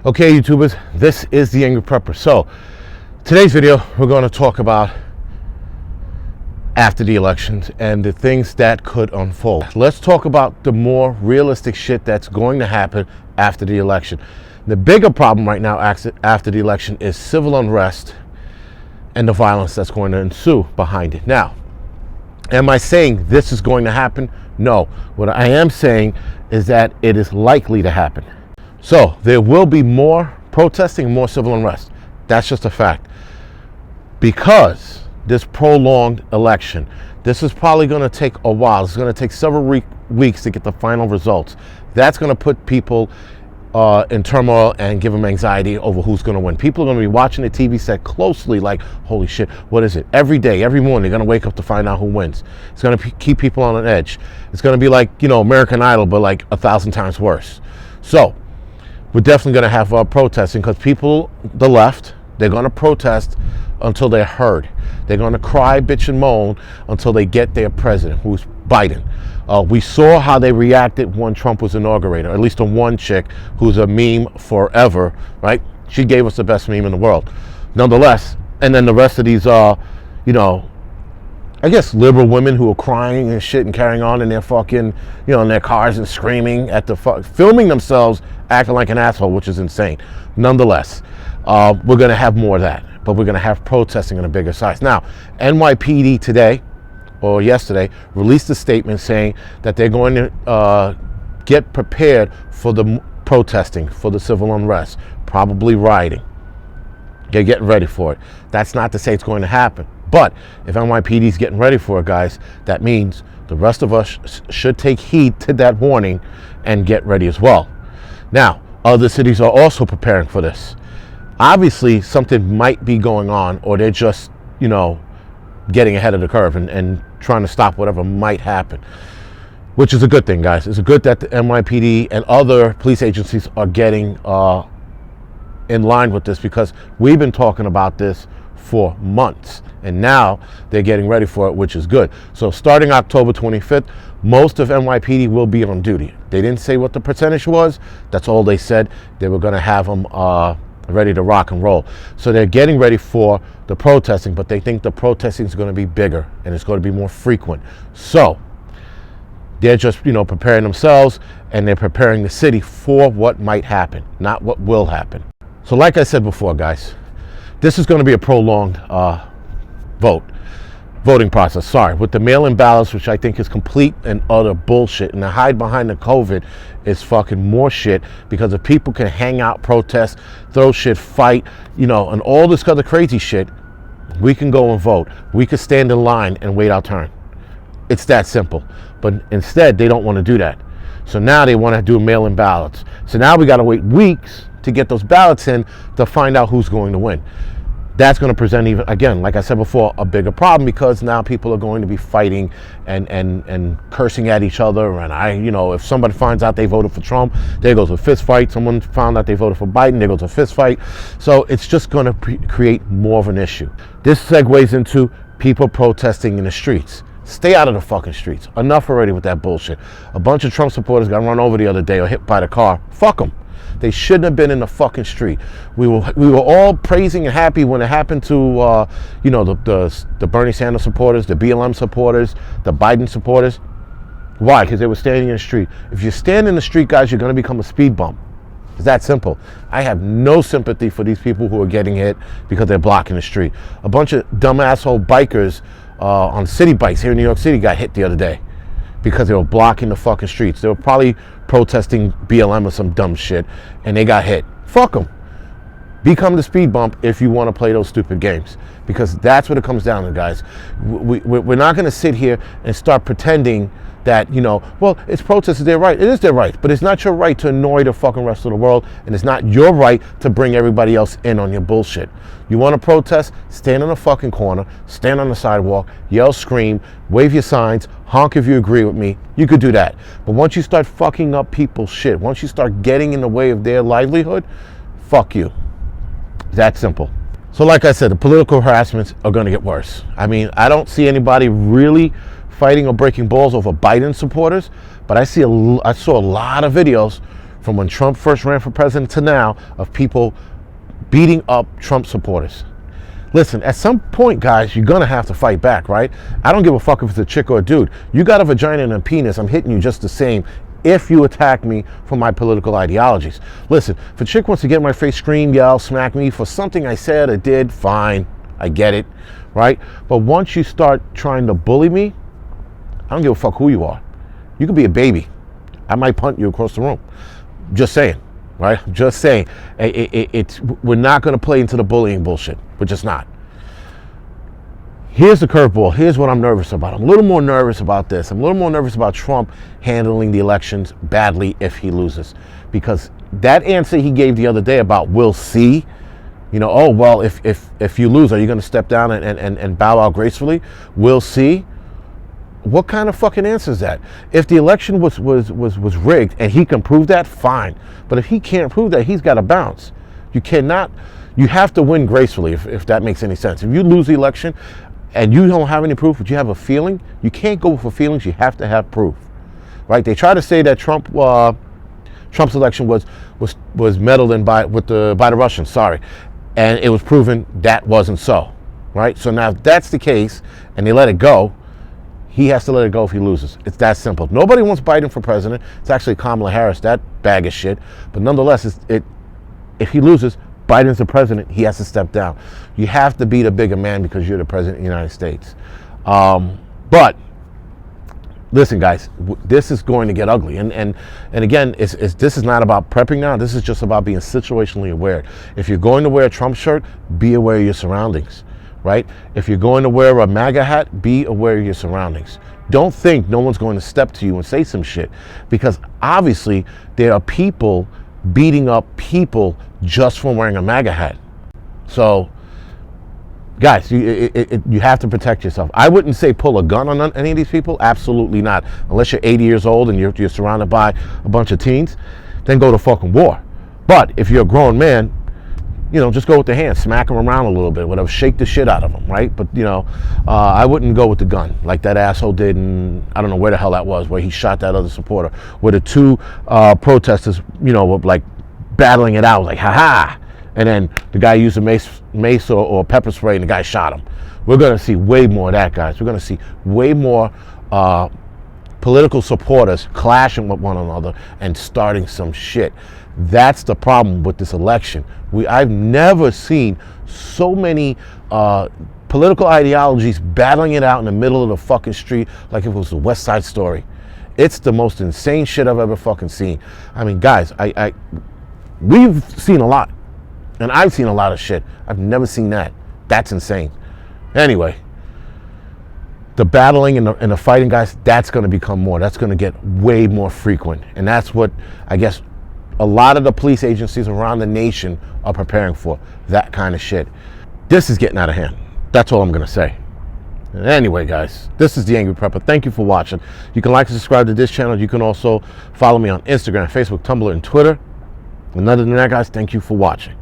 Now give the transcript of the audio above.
Okay, YouTubers, this is the Angryprepper. So, today's video, we're going to talk about after the elections and the things that could unfold. Let's talk about the more realistic shit that's going to happen after the election. The bigger problem right now after the election is civil unrest and the violence that's going to ensue behind it. Now, am I saying this is going to happen? No. What I am saying is that it is likely to happen. So there will be more protesting, more civil unrest. That's just a fact. Because this prolonged election, this is probably going to take a while. It's going to take several weeks to get the final results. That's going to put people in turmoil and give them anxiety over who's going to win. People are going to be watching the TV set closely like, holy shit, what is it? Every day, every morning, they're going to wake up to find out who wins. It's going to keep people on an edge. It's going to be like, American Idol, but like 1,000 times worse. So we're definitely going to have protesting because people, the left, they're going to protest until they're heard. They're going to cry, bitch, and moan until they get their president, who's Biden. We saw how they reacted when Trump was inaugurated, or at least on one chick who's a meme forever, right? She gave us the best meme in the world. Nonetheless, and then the rest of these, I guess liberal women who are crying and shit and carrying on in their fucking, in their cars and screaming at the filming themselves, acting like an asshole, which is insane. Nonetheless, we're going to have more of that, but we're going to have protesting on a bigger size. Now, NYPD today, or yesterday, released a statement saying that they're going to get prepared for the protesting, for the civil unrest, probably rioting. They're getting ready for it. That's not to say it's going to happen. But if NYPD is getting ready for it, guys, that means the rest of us should take heed to that warning and get ready as well. Now, other cities are also preparing for this. Obviously, something might be going on, or they're just, getting ahead of the curve and trying to stop whatever might happen, which is a good thing, guys. It's good that the NYPD and other police agencies are getting in line with this, because we've been talking about this for months, and now they're getting ready for it, which is good. So starting October 25th, most of NYPD will be on duty. They didn't say what the percentage was. That's all they said. They were going to have them ready to rock and roll. So they're getting ready for the protesting, but they think the protesting is going to be bigger and it's going to be more frequent. So they're just, preparing themselves, and they're preparing the city for what might happen, not what will happen. So like I said before, guys, this is going to be a prolonged voting process, with the mail-in ballots, which I think is complete and utter bullshit. And the hide behind the COVID is fucking more shit, because if people can hang out, protest, throw shit, fight, and all this other crazy shit, we can go and vote. We could stand in line and wait our turn. It's that simple. But instead, they don't want to do that. So now they want to do mail-in ballots. So now we got to wait weeks to get those ballots in to find out who's going to win. That's going to present, even again, like I said before, a bigger problem, because now people are going to be fighting and cursing at each other. And if somebody finds out they voted for Trump, there goes a fist fight. Someone found out they voted for Biden, there goes a fist fight. So it's just going to create more of an issue. This segues into people protesting in the streets. Stay out of the fucking streets. Enough already with that bullshit. A bunch of Trump supporters got run over the other day or hit by the car. Fuck them. They shouldn't have been in the fucking street. We were all praising and happy when it happened to the Bernie Sanders supporters, the BLM supporters, the Biden supporters. Why? Because they were standing in the street. If you stand in the street, guys, you're going to become a speed bump. It's that simple. I have no sympathy for these people who are getting hit because they're blocking the street. A bunch of dumb asshole bikers on city bikes here in New York City got hit the other day because they were blocking the fucking streets. They were probably protesting BLM or some dumb shit, and they got hit. Fuck them. Become the speed bump if you want to play those stupid games, because that's what it comes down to, guys. We're not going to sit here and start pretending that, well, it's protest, it's their right. It is their right, but it's not your right to annoy the fucking rest of the world, and it's not your right to bring everybody else in on your bullshit. You want to protest? Stand on the fucking corner, stand on the sidewalk, yell, scream, wave your signs, honk if you agree with me. You could do that. But once you start fucking up people's shit, once you start getting in the way of their livelihood, fuck you. That simple. So like I said, the political harassments are going to get worse. I mean, I don't see anybody really fighting or breaking balls over Biden supporters, but I saw a lot of videos from when Trump first ran for president to now, of people beating up Trump supporters. Listen, at some point, guys, you're gonna have to fight back, right? I don't give a fuck if it's a chick or a dude. You got a vagina and a penis, I'm hitting you just the same if you attack me for my political ideologies. Listen, if a chick wants to get in my face, scream, yell, smack me for something I said or did, fine, I get it, right? But once you start trying to bully me, I don't give a fuck who you are. You could be a baby. I might punt you across the room. Just saying, right? Just saying. We're not gonna play into the bullying bullshit. We're just not. Here's the curveball. Here's what I'm nervous about. I'm a little more nervous about this. I'm a little more nervous about Trump handling the elections badly if he loses. Because that answer he gave the other day about we'll see, you know, oh, well, if you lose, are you going to step down and bow out gracefully? We'll see. What kind of fucking answer is that? If the election was rigged and he can prove that, fine. But if he can't prove that, he's got to bounce. You cannot, you have to win gracefully if that makes any sense. If you lose the election, and you don't have any proof, but you have a feeling, you can't go for feelings, you have to have proof, right? They try to say that Trump's election was meddled in by the Russians, sorry, and it was proven that wasn't so, right? So now if that's the case, and they let it go, he has to let it go if he loses. It's that simple. Nobody wants Biden for president. It's actually Kamala Harris, that bag of shit, but nonetheless, if he loses, Biden's the president, he has to step down. You have to be the bigger man because you're the president of the United States. But listen, guys, this is going to get ugly. And again, this is not about prepping now. This is just about being situationally aware. If you're going to wear a Trump shirt, be aware of your surroundings, right? If you're going to wear a MAGA hat, be aware of your surroundings. Don't think no one's going to step to you and say some shit, because obviously there are people beating up people just from wearing a MAGA hat. So, guys, you have to protect yourself. I wouldn't say pull a gun on any of these people. Absolutely not. Unless you're 80 years old and you're surrounded by a bunch of teens, then go to fucking war. But if you're a grown man, you know, just go with the hand, smack them around a little bit, whatever, shake the shit out of them, right? But, you know, I wouldn't go with the gun like that asshole did in, I don't know where the hell that was, where he shot that other supporter, where the two protesters, you know, were like battling it out, like, ha-ha, and then the guy used a mace or pepper spray and the guy shot him. We're going to see way more of that, guys. We're going to see way more political supporters clashing with one another and starting some shit. That's the problem with this election. I've never seen so many political ideologies battling it out in the middle of the fucking street like if it was the West Side Story. It's the most insane shit I've ever fucking seen. I mean, guys, we've seen a lot, and I've seen a lot of shit. I've never seen that. That's insane. Anyway, the battling and the fighting, guys, that's going to become more. That's going to get way more frequent, and that's what I guess a lot of the police agencies around the nation are preparing for, that kind of shit. This is getting out of hand. That's all I'm going to say. And anyway, guys, this is the Angry Prepper. Thank you for watching. You can like and subscribe to this channel. You can also follow me on Instagram, Facebook, Tumblr, and Twitter. And other than that, guys, thank you for watching.